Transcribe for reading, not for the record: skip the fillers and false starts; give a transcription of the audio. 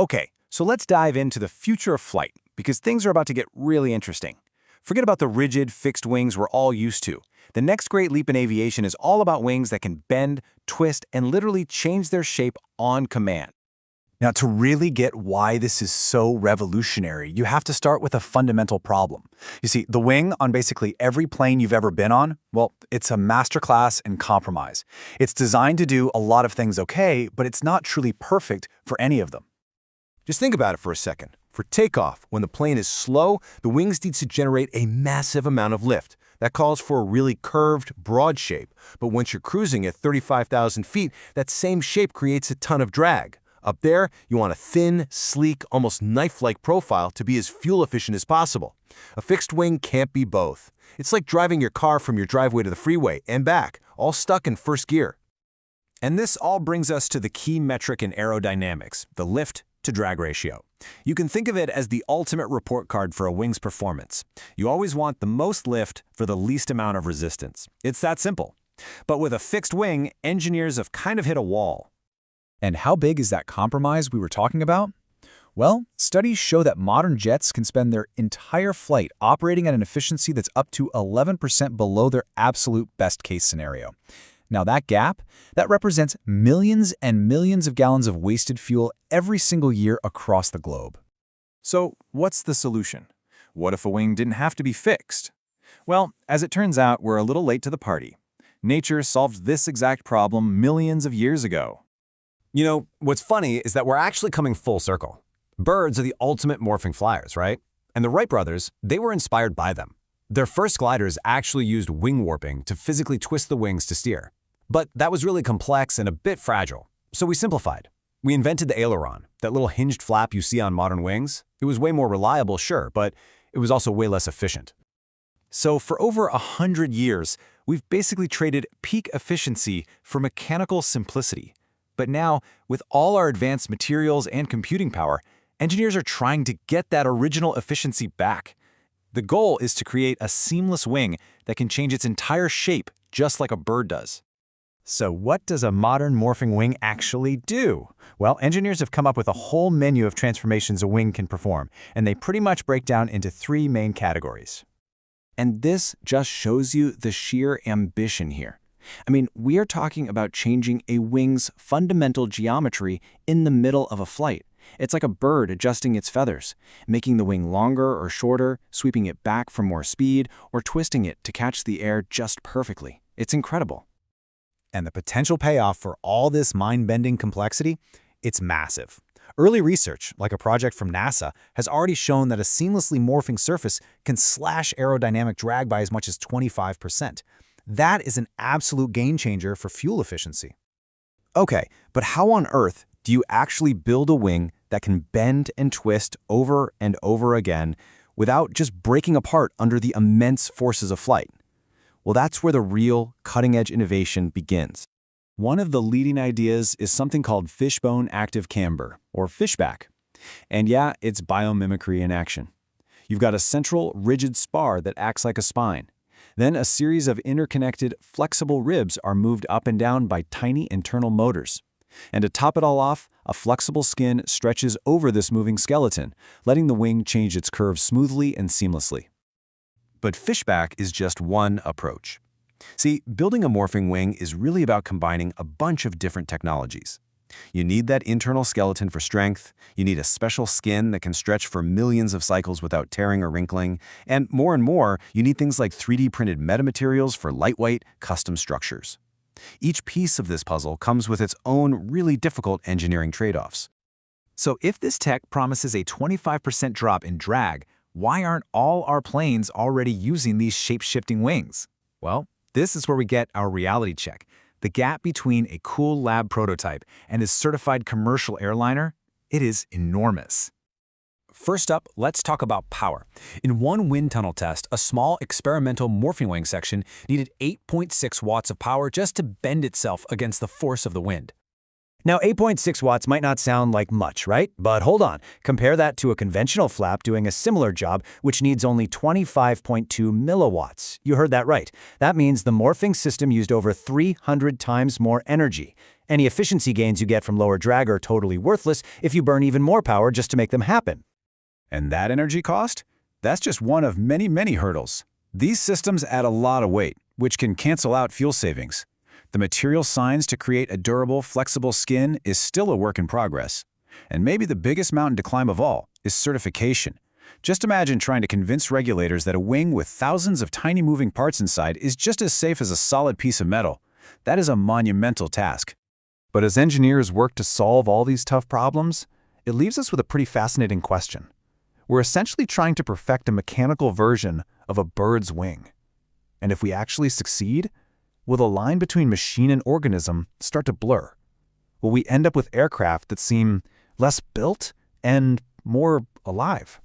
Okay, so let's dive into the future of flight, because things are about to get really interesting. Forget about the rigid, fixed wings we're all used to. The next great leap in aviation is all about wings that can bend, twist, and literally change their shape on command. Now, to really get why this is so revolutionary, you have to start with a fundamental problem. You see, the wing on basically every plane you've ever been on, well, it's a masterclass in compromise. It's designed to do a lot of things okay, but it's not truly perfect for any of them. Just think about it for a second. For takeoff, when the plane is slow, the wings need to generate a massive amount of lift. That calls for a really curved, broad shape. But once you're cruising at 35,000 feet, that same shape creates a ton of drag. Up there, you want a thin, sleek, almost knife-like profile to be as fuel-efficient as possible. A fixed wing can't be both. It's like driving your car from your driveway to the freeway and back, all stuck in first gear. And this all brings us to the key metric in aerodynamics, the lift-to-drag ratio. You can think of it as the ultimate report card for a wing's performance. You always want the most lift for the least amount of resistance. It's that simple. But with a fixed wing, engineers have kind of hit a wall. And how big is that compromise we were talking about? Well, studies show that modern jets can spend their entire flight operating at an efficiency that's up to 11% below their absolute best-case scenario. Now that gap, that represents millions and millions of gallons of wasted fuel every single year across the globe. So what's the solution? What if a wing didn't have to be fixed? Well, as it turns out, we're a little late to the party. Nature solved this exact problem millions of years ago. You know, what's funny is that we're actually coming full circle. Birds are the ultimate morphing flyers, right? And the Wright brothers, they were inspired by them. Their first gliders actually used wing warping to physically twist the wings to steer. But that was really complex and a bit fragile, so we simplified. We invented the aileron, that little hinged flap you see on modern wings. It was way more reliable, sure, but it was also way less efficient. So for over 100 years, we've basically traded peak efficiency for mechanical simplicity. But now, with all our advanced materials and computing power, engineers are trying to get that original efficiency back. The goal is to create a seamless wing that can change its entire shape just like a bird does. So what does a modern morphing wing actually do? Well, engineers have come up with a whole menu of transformations a wing can perform, and they pretty much break down into three main categories. And this just shows you the sheer ambition here. I mean, we are talking about changing a wing's fundamental geometry in the middle of a flight. It's like a bird adjusting its feathers, making the wing longer or shorter, sweeping it back for more speed, or twisting it to catch the air just perfectly. It's incredible. And the potential payoff for all this mind-bending complexity? It's massive. Early research, like a project from NASA, has already shown that a seamlessly morphing surface can slash aerodynamic drag by as much as 25%. That is an absolute game changer for fuel efficiency. Okay, but how on earth do you actually build a wing that can bend and twist over and over again without just breaking apart under the immense forces of flight? Well, that's where the real cutting-edge innovation begins. One of the leading ideas is something called fishbone active camber, or fishback. And yeah, it's biomimicry in action. You've got a central, rigid spar that acts like a spine. Then a series of interconnected, flexible ribs are moved up and down by tiny internal motors. And to top it all off, a flexible skin stretches over this moving skeleton, letting the wing change its curve smoothly and seamlessly. But fishback is just one approach. See, building a morphing wing is really about combining a bunch of different technologies. You need that internal skeleton for strength, you need a special skin that can stretch for millions of cycles without tearing or wrinkling, and more, you need things like 3D printed metamaterials for lightweight, custom structures. Each piece of this puzzle comes with its own really difficult engineering trade-offs. So if this tech promises a 25% drop in drag, why aren't all our planes already using these shape-shifting wings? Well, this is where we get our reality check. The gap between a cool lab prototype and a certified commercial airliner, it is enormous. First up, let's talk about power. In one wind tunnel test, a small experimental morphing wing section needed 8.6 watts of power just to bend itself against the force of the wind. Now, 8.6 watts might not sound like much, right? But hold on. Compare that to a conventional flap doing a similar job, which needs only 25.2 milliwatts. You heard that right. That means the morphing system used over 300 times more energy. Any efficiency gains you get from lower drag are totally worthless if you burn even more power just to make them happen. And that energy cost? That's just one of many, many hurdles. These systems add a lot of weight, which can cancel out fuel savings. The material science to create a durable, flexible skin is still a work in progress. And maybe the biggest mountain to climb of all is certification. Just imagine trying to convince regulators that a wing with thousands of tiny moving parts inside is just as safe as a solid piece of metal. That is a monumental task. But as engineers work to solve all these tough problems, it leaves us with a pretty fascinating question. We're essentially trying to perfect a mechanical version of a bird's wing. And if we actually succeed, will the line between machine and organism start to blur? Will we end up with aircraft that seem less built and more alive?